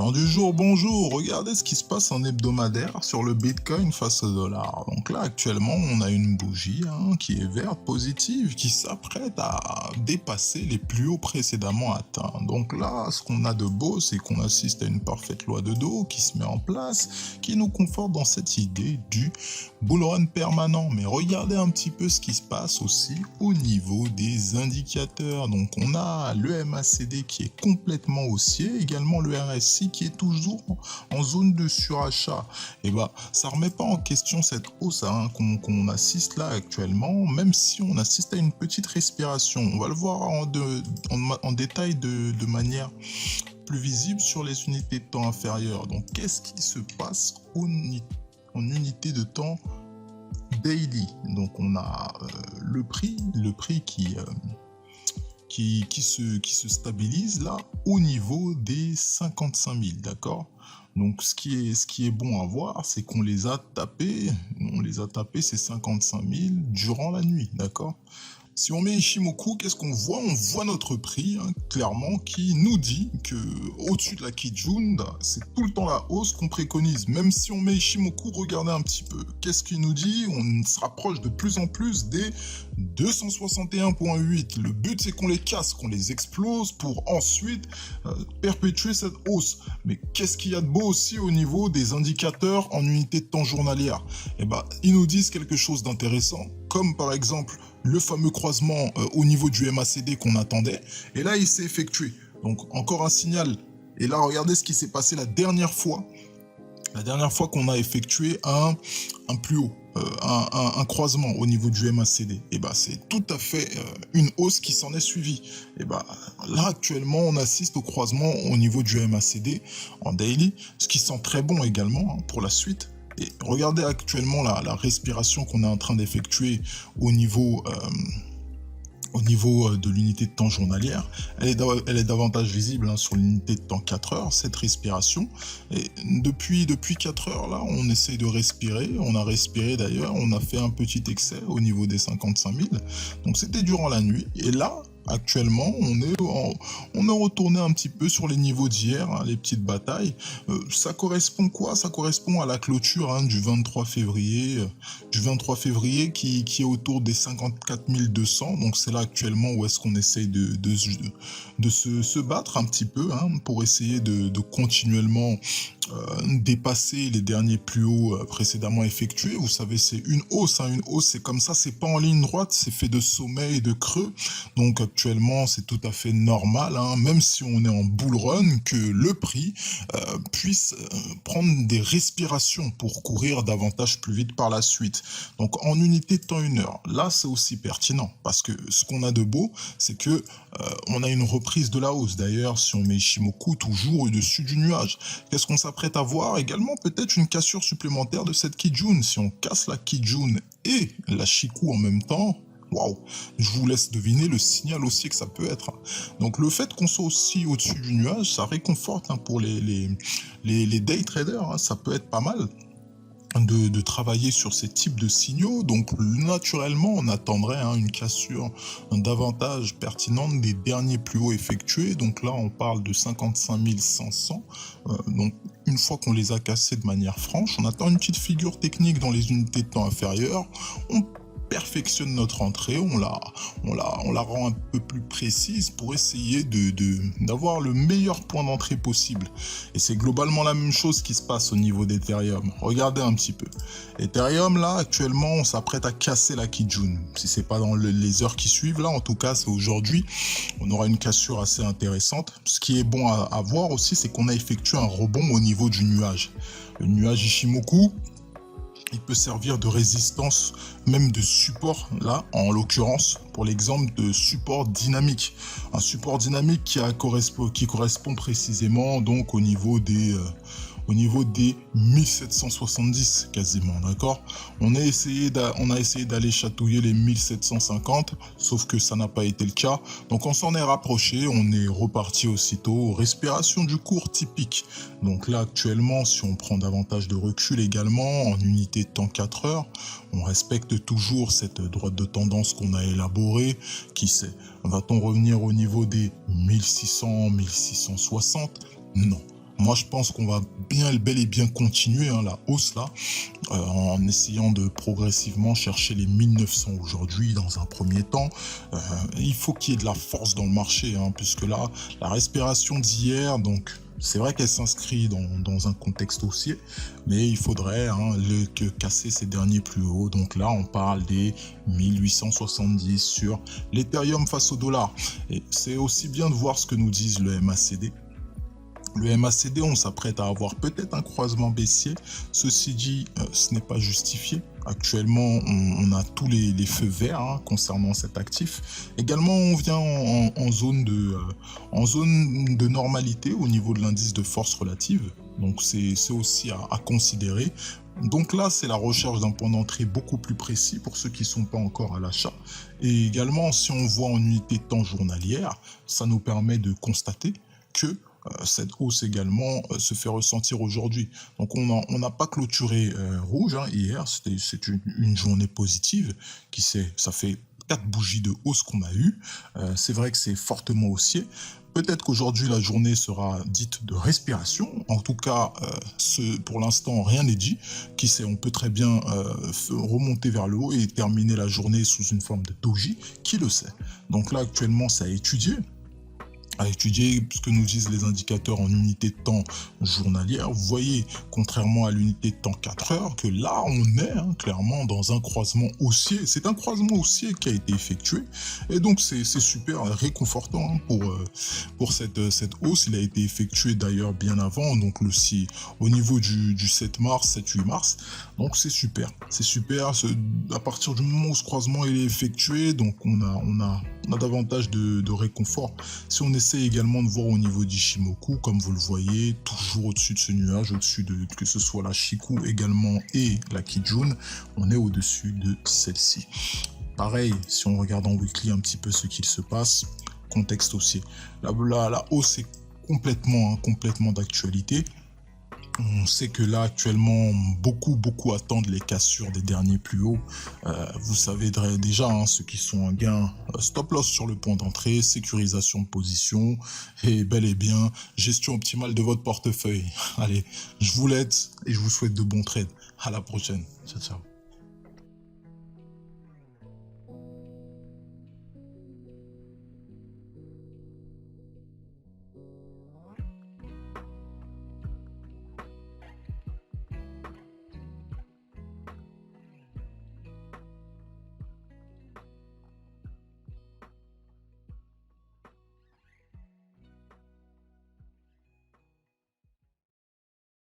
Plan du jour, bonjour. Regardez ce qui se passe en hebdomadaire sur le Bitcoin face au dollar. Donc là, actuellement, on a une bougie qui est verte, positive, qui s'apprête à dépasser les plus hauts précédemment atteints. Donc là, ce qu'on a de beau, c'est qu'on assiste à une parfaite loi de dos qui se met en place, qui nous conforte dans cette idée du bull run permanent. Mais regardez un petit peu ce qui se passe aussi au niveau des indicateurs. Donc on a le MACD qui est complètement haussier, également le RSI qui est toujours en zone de surachat. Et ça remet pas en question cette hausse qu'on assiste là actuellement, même si on assiste à une petite respiration. On va le voir en détail de manière plus visible sur les unités de temps inférieures. Donc qu'est-ce qui se passe en unité de temps daily? Donc on a le prix qui se stabilise là au niveau des 55 000, d'accord? Donc ce qui est bon à voir, c'est qu'on les a tapés ces 55 000 durant la nuit, d'accord? Si on met Ishimoku, qu'est-ce qu'on voit? On voit notre prix, clairement, qui nous dit que au-dessus de la Kijun, c'est tout le temps la hausse qu'on préconise. Même si on met Ishimoku, regardez un petit peu. Qu'est-ce qu'il nous dit? On se rapproche de plus en plus des 261,8. Le but, c'est qu'on les casse, qu'on les explose pour ensuite perpétuer cette hausse. Mais qu'est-ce qu'il y a de beau aussi au niveau des indicateurs en unité de temps journalière? Ils nous disent quelque chose d'intéressant, comme par exemple le fameux croisement au niveau du MACD qu'on attendait, et là il s'est effectué. Donc encore un signal. Et là regardez ce qui s'est passé la dernière fois qu'on a effectué un plus haut, un croisement au niveau du MACD. C'est tout à fait une hausse qui s'en est suivie. Là actuellement on assiste au croisement au niveau du MACD en daily, ce qui sent très bon également pour la suite. Et regardez actuellement la respiration qu'on est en train d'effectuer au niveau de l'unité de temps journalière. Elle est davantage visible sur l'unité de temps 4 heures, cette respiration. Et depuis 4 heures, là, on essaye de respirer. On a respiré d'ailleurs, on a fait un petit excès au niveau des 55 000. Donc c'était durant la nuit. Et là, actuellement, on est retourné un petit peu sur les niveaux d'hier, les petites batailles. Ça correspond quoi? Ça correspond à la clôture du 23 février, qui est autour des 54 200. Donc c'est là actuellement où est-ce qu'on essaye de se battre un petit peu pour essayer de continuellement dépasser les derniers plus hauts précédemment effectués. Vous savez, c'est une hausse. Une hausse, c'est comme ça, c'est pas en ligne droite, c'est fait de sommets et de creux. Donc actuellement, c'est tout à fait normal, même si on est en bull run, que le prix puisse prendre des respirations pour courir davantage plus vite par la suite. Donc en unité de temps 1 heure, là c'est aussi pertinent, parce que ce qu'on a de beau, c'est que on a une reprise de la hausse. D'ailleurs, si on met Ishimoku toujours au-dessus du nuage, qu'est-ce qu'on s'apprête à voir? Également peut-être une cassure supplémentaire de cette Kijun. Si on casse la Kijun et la Chikou en même temps, waouh, je vous laisse deviner le signal aussi que ça peut être. Donc le fait qu'on soit aussi au-dessus du nuage, ça réconforte pour les day traders, ça peut être pas mal de travailler sur ces types de signaux. Donc naturellement on attendrait une cassure davantage pertinente des derniers plus hauts effectués. Donc là on parle de 55 500. Donc une fois qu'on les a cassés de manière franche, on attend une petite figure technique dans les unités de temps inférieures. On perfectionne notre entrée, on la rend un peu plus précise pour essayer d'avoir le meilleur point d'entrée possible. Et c'est globalement la même chose qui se passe au niveau d'Ethereum. Regardez un petit peu. Ethereum, là, actuellement, on s'apprête à casser la Kijun. Si c'est pas dans les heures qui suivent, là, en tout cas, c'est aujourd'hui, on aura une cassure assez intéressante. Ce qui est bon à voir aussi, c'est qu'on a effectué un rebond au niveau du nuage. Le nuage Ishimoku, il peut servir de résistance, même de support, là, en l'occurrence, pour l'exemple de support dynamique. Un support dynamique qui correspond précisément donc au niveau des 1770 quasiment, d'accord? On a essayé d'aller chatouiller les 1750, sauf que ça n'a pas été le cas. Donc on s'en est rapproché, on est reparti aussitôt. Respiration du cours typique. Donc là actuellement, si on prend davantage de recul également, en unité de temps 4 heures, on respecte toujours cette droite de tendance qu'on a élaborée. Qui sait, va-t-on revenir au niveau des 1600, 1660? Non. Moi, je pense qu'on va bien, bel et bien continuer hein, la hausse là, en essayant de progressivement chercher les 1900 aujourd'hui dans un premier temps. Euh, il faut qu'il y ait de la force dans le marché, hein, puisque là, la respiration d'hier, donc c'est vrai qu'elle s'inscrit dans un contexte haussier, mais il faudrait hein, casser ces derniers plus hauts. Donc là, on parle des 1870 sur l'Ethereum face au dollar. Et c'est aussi bien de voir ce que nous disent le MACD. Le MACD, on s'apprête à avoir peut-être un croisement baissier. Ceci dit, ce n'est pas justifié. Actuellement, on a tous les feux verts hein, concernant cet actif. Également, on vient en zone de normalité au niveau de l'indice de force relative. Donc, c'est aussi à considérer. Donc là, c'est la recherche d'un point d'entrée beaucoup plus précis pour ceux qui ne sont pas encore à l'achat. Et également, si on voit en unité de temps journalière, ça nous permet de constater que cette hausse également se fait ressentir aujourd'hui. Donc on n'a pas clôturé rouge hein, hier, c'est une journée positive ça fait 4 bougies de hausse qu'on a eu. C'est vrai que c'est fortement haussier. Peut-être qu'aujourd'hui la journée sera dite de respiration. En tout cas, pour l'instant rien n'est dit. Qui sait, on peut très bien remonter vers le haut et terminer la journée sous une forme de doji. Qui le sait? Donc là actuellement c'est à étudier ce que nous disent les indicateurs en unité de temps journalière. Vous voyez, contrairement à l'unité de temps 4 heures, que là, on est hein, clairement dans un croisement haussier. C'est un croisement haussier qui a été effectué. Et donc, c'est super réconfortant hein, pour cette hausse. Il a été effectué d'ailleurs bien avant, donc au niveau du 7 mars, 7-8 mars. Donc, c'est super. C'est super. À partir du moment où ce croisement est effectué, donc on a davantage de réconfort. Si on essaie également de voir au niveau d'Ishimoku, comme vous le voyez, toujours au-dessus de ce nuage, au-dessus de que ce soit la Shiku également et la Kijun, on est au-dessus de celle-ci. Pareil, si on regarde en weekly un petit peu ce qu'il se passe, contexte haussier. La hausse est complètement d'actualité. On sait que là, actuellement, beaucoup attendent les cassures des derniers plus hauts. Vous savez déjà, hein, ceux qui sont en gain, stop loss sur le point d'entrée, sécurisation de position et bel et bien, gestion optimale de votre portefeuille. Allez, je vous laisse et je vous souhaite de bons trades. À la prochaine. Ciao, ciao.